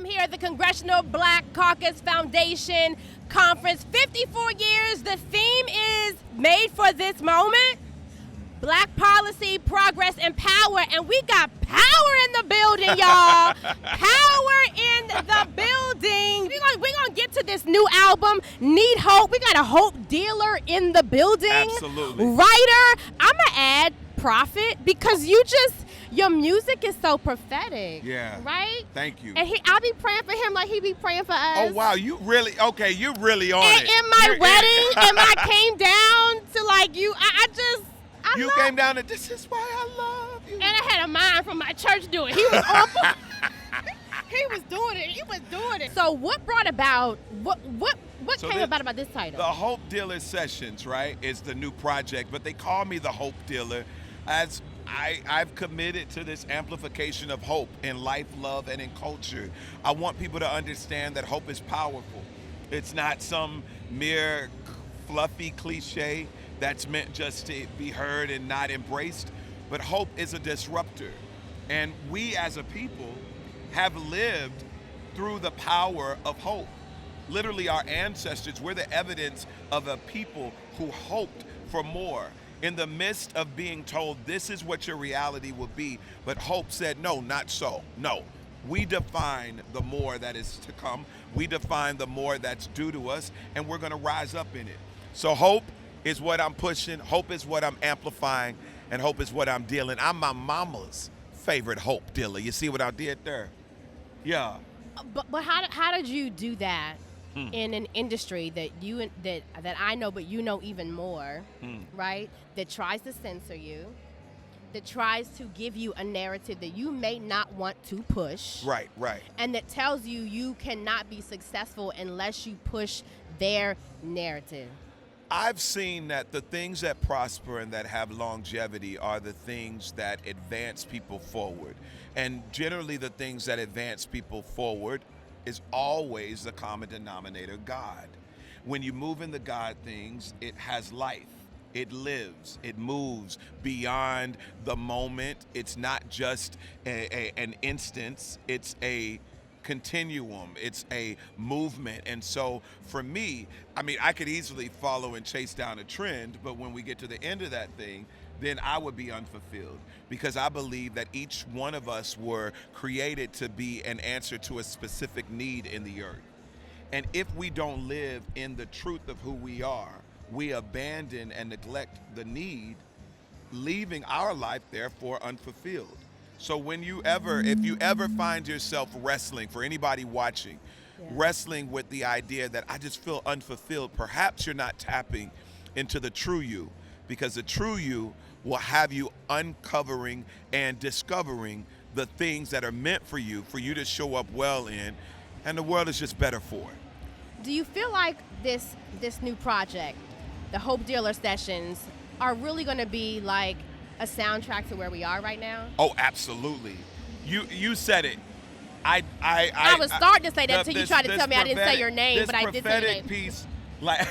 I'm here at the Congressional Black Caucus Foundation Conference. 54 years. The theme is made for this moment. Black policy, progress, and power. And we got power in the building, y'all. Power in the building. We're gonna get to this new album, Need Hope. We got a hope dealer in the building. Absolutely. Writer. I'm gonna add prophet because your music is so prophetic. Yeah. Right? Thank you. And I'll be praying for him like he be praying for us. Oh, wow. You really on and it. In my wedding, and I came down to like you. You came down and this is why I love you. And I had a mind from my church do it. He was awful. He was doing it. So what brought about, what came about this title? The Hope Dealer Sessions, right, is the new project, but they call me the Hope Dealer as I've committed to this amplification of hope in life, love, and in culture. I want people to understand that hope is powerful. It's not some mere fluffy cliche that's meant just to be heard and not embraced, but hope is a disruptor. And we as a people have lived through the power of hope. Literally, our ancestors, we're the evidence of a people who hoped for more. In the midst of being told this is what your reality will be, but hope said, no, not so. No, we define the more that is to come. We define the more that's due to us, and we're gonna rise up in it. So hope is what I'm pushing, hope is what I'm amplifying, and hope is what I'm dealing. I'm my mama's favorite hope dealer. You see what I did there? Yeah. But how did you do that in an industry that I know, but you know even more, right? That tries to censor you, that tries to give you a narrative that you may not want to push. Right. And that tells you cannot be successful unless you push their narrative. I've seen that the things that prosper and that have longevity are the things that advance people forward. And generally the things that advance people forward is always the common denominator, God. When you move in the God things, it has life. It lives, it moves beyond the moment. It's not just an instance, it's a continuum, it's a movement. And so for me, I mean, I could easily follow and chase down a trend, but when we get to the end of that thing, then I would be unfulfilled, because I believe that each one of us were created to be an answer to a specific need in the earth. And if we don't live in the truth of who we are, we abandon and neglect the need, leaving our life therefore unfulfilled. So if you ever find yourself wrestling, for anybody watching, wrestling with the idea that I just feel unfulfilled, perhaps you're not tapping into the true you, because the true you will have you uncovering and discovering the things that are meant for you to show up well in, and the world is just better for it. Do you feel like this new project, the Hope Dealer Sessions, are really going to be like a soundtrack to where we are right now? Oh, absolutely. You said it. I was starting to say that until you tried to tell me I didn't say your name, but I did say your name. This prophetic piece, like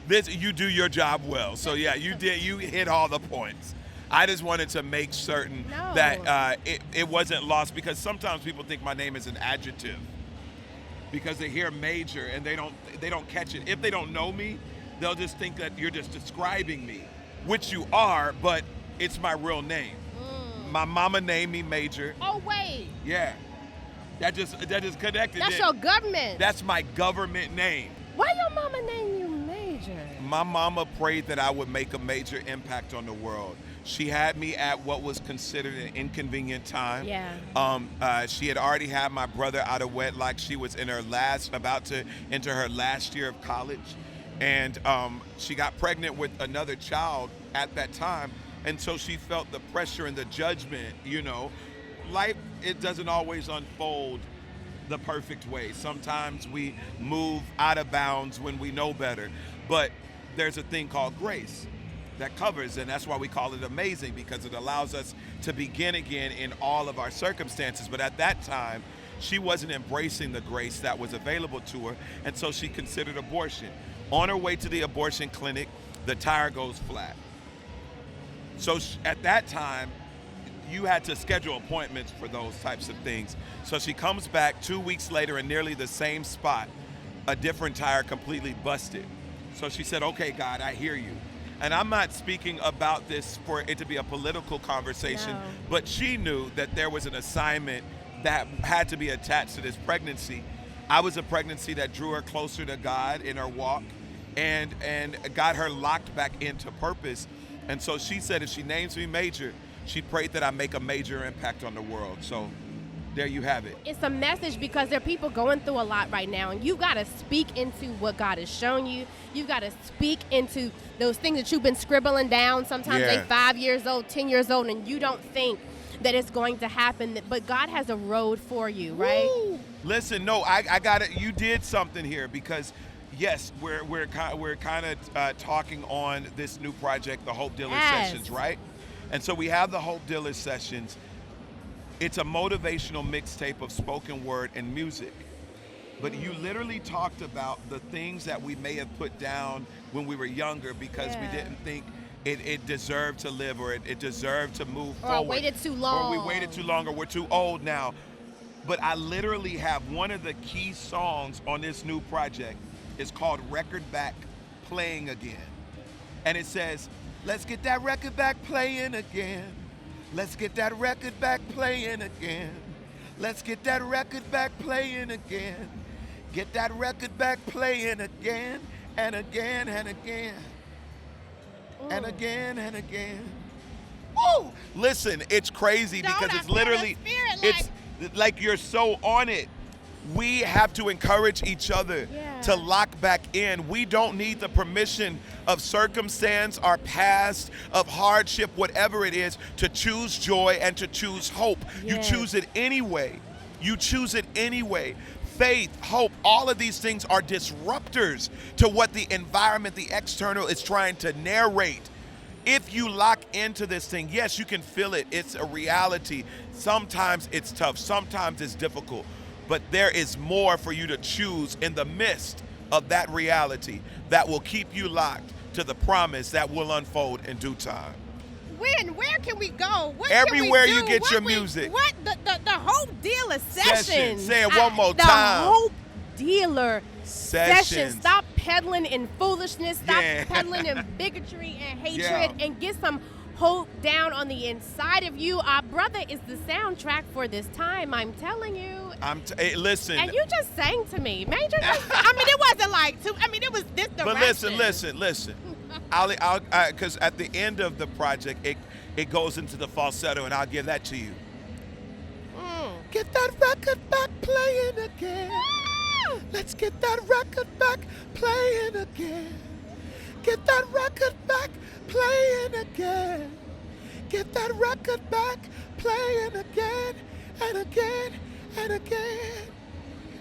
this, you do your job well. So yeah, you hit all the points. I just wanted to make certain that it wasn't lost, because sometimes people think my name is an adjective because they hear major and they don't catch it. If they don't know me, they'll just think that you're just describing me, which you are, but it's my real name. My mama named me Major. Oh wait. Yeah. That just connected. That's your government. That's my government name. Why your mama named you Major? My mama prayed that I would make a major impact on the world. She had me at what was considered an inconvenient time. Yeah. She had already had my brother out of wedlock. She was about to enter her last year of college. And she got pregnant with another child at that time. And so she felt the pressure and the judgment, Life, it doesn't always unfold the perfect way. Sometimes we move out of bounds when we know better. But there's a thing called grace that covers, and that's why we call it amazing, because it allows us to begin again in all of our circumstances. But at that time, she wasn't embracing the grace that was available to her, and so she considered abortion. On her way to the abortion clinic, the tire goes flat. So at that time, you had to schedule appointments for those types of things. So she comes back 2 weeks later in nearly the same spot, a different tire completely busted. So she said, okay, God, I hear you. And I'm not speaking about this for it to be a political conversation, No. but she knew that there was an assignment that had to be attached to this pregnancy. I was a pregnancy that drew her closer to God in her walk and got her locked back into purpose. And so she said if she names me Major, she prayed that I make a major impact on the world. So there you have it. It's a message because there are people going through a lot right now, and you got to speak into what God has shown you. You got to speak into those things that you've been scribbling down. Sometimes Yeah. they 5 years old, 10 years old, and you don't think that it's going to happen. But God has a road for you, right? Woo! Listen, no, I got it. You did something here because, yes, we're kind of talking on this new project, the Hope Dealer Yes. Sessions, right? And so we have the Hope Dealer Sessions. It's a motivational mixtape of spoken word and music. But you literally talked about the things that we may have put down when we were younger because we Yeah. didn't think it deserved to live or it deserved to move Or I forward. waited too long. Or we waited too long or we're too old now. But I literally have one of the key songs on this new project. It's called Record Back Playing Again. And it says, let's get that record back playing again. Let's get that record back playing again. Let's get that record back playing again. Get that record back playing again and again and again. And again and again. Woo! Listen, it's crazy Don't because I it's feel the literally, spirit, it's like you're so on it. We have to encourage each other Yeah. to lock back in. We don't need the permission of circumstance, our past, of hardship, whatever it is, to choose joy and to choose hope. You Yes. choose it anyway. You choose it anyway. Faith, hope, all of these things are disruptors to what the environment, the external, is trying to narrate. If you lock into this thing, yes, you can feel it. It's a reality. Sometimes it's tough. Sometimes it's difficult. But there is more for you to choose in the midst of that reality that will keep you locked to the promise that will unfold in due time. Where can we go? What Everywhere can we you do? get What your we- music. What the Hope Dealer Session? Say it one more the time. Hope Dealer Session. Sessions. Stop peddling in foolishness. Stop Yeah. peddling in bigotry and hatred, Yeah. and get some hope down on the inside of you. Our brother is the soundtrack for this time. I'm telling you. Hey, listen. And you just sang to me, Major. I mean, it wasn't like two. I mean, it was this direction. But listen. Because at the end of the project, it goes into the falsetto, and I'll give that to you. Get that record back playing again. Woo! Let's get that record back playing again. Get that record back playing again. Get that record back playing again and again and again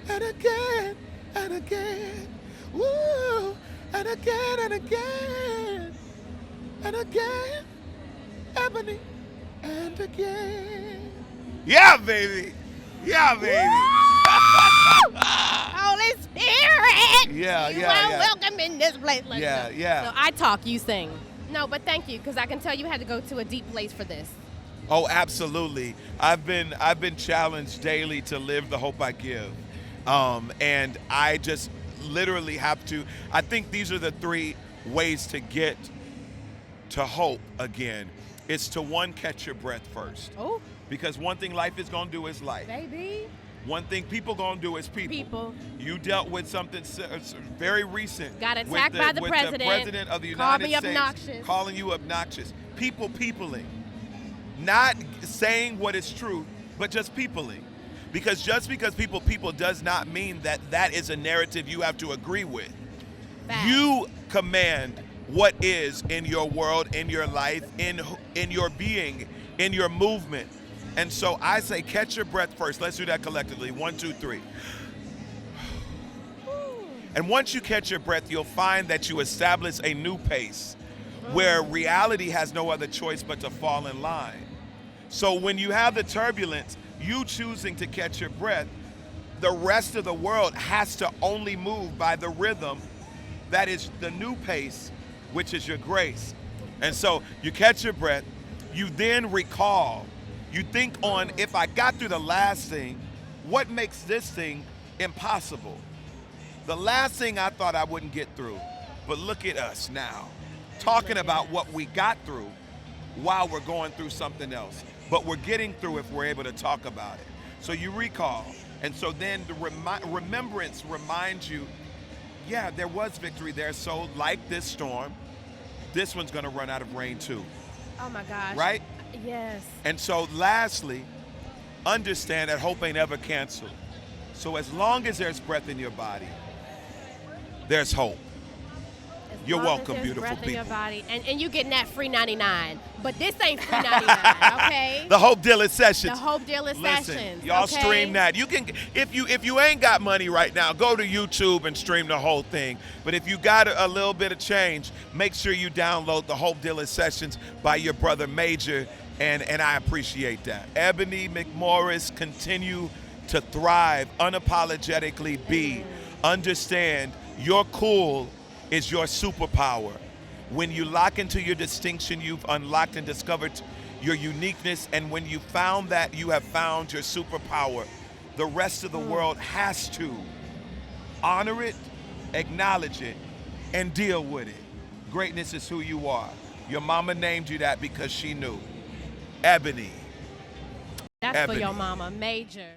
and again and again. Woo! And again and again and again. Ebony and again. Yeah, baby. Yeah, baby. Holy Spirit! Yeah, you yeah, are yeah. welcome in this place. Let's Yeah, go. yeah. So I talk, you sing. No, but thank you, because I can tell you had to go to a deep place for this. Oh, absolutely. I've been challenged daily to live the hope I give. And I just literally have to, I think these are the three ways to get to hope again. It's to, one, catch your breath first. Oh, Because one thing life is going to do is life. baby. One thing people going to do is people. People. You dealt with something very recent. Got with attacked by the president. The president of the Called United me States. obnoxious. Calling you obnoxious. Peopling. Not saying what is true, but just peopling. Because just because people does not mean that that is a narrative you have to agree with. Facts. You command what is in your world, in your life, in your being, in your movement. And so I say, catch your breath first. Let's do that collectively. 1, 2, 3. And once you catch your breath, you'll find that you establish a new pace where reality has no other choice but to fall in line. So when you have the turbulence, you choosing to catch your breath, the rest of the world has to only move by the rhythm that is the new pace, which is your grace. And so you catch your breath, you then recall You think on, if I got through the last thing, what makes this thing impossible? The last thing I thought I wouldn't get through, but look at us now, talking about what we got through while we're going through something else. But we're getting through if we're able to talk about it. So you recall, and so then the remembrance reminds you, yeah, there was victory there. So like this storm, this one's gonna run out of rain too. Oh my gosh. Right? Yes. And so lastly, understand that hope ain't ever canceled. So as long as there's breath in your body, there's hope. As You're long as welcome, there's beautiful breath in your people. body. And you getting that free 99. But this ain't free 99, okay? The Hope Dealer Sessions. The Hope Dealer Listen, Sessions. y'all okay? stream that. You can, if you ain't got money right now, go to YouTube and stream the whole thing. But if you got a little bit of change, make sure you download the Hope Dealer Sessions by your brother Major, and I appreciate that. Ebony McMorris, continue to thrive, unapologetically be. Understand, your cool is your superpower. When you lock into your distinction, you've unlocked and discovered your uniqueness, and when you found that, you have found your superpower. The rest of the world has to honor it, acknowledge it, and deal with it. Greatness is who you are. Your mama named you that because she knew. Ebony. That's Ebony. for your mama, Major.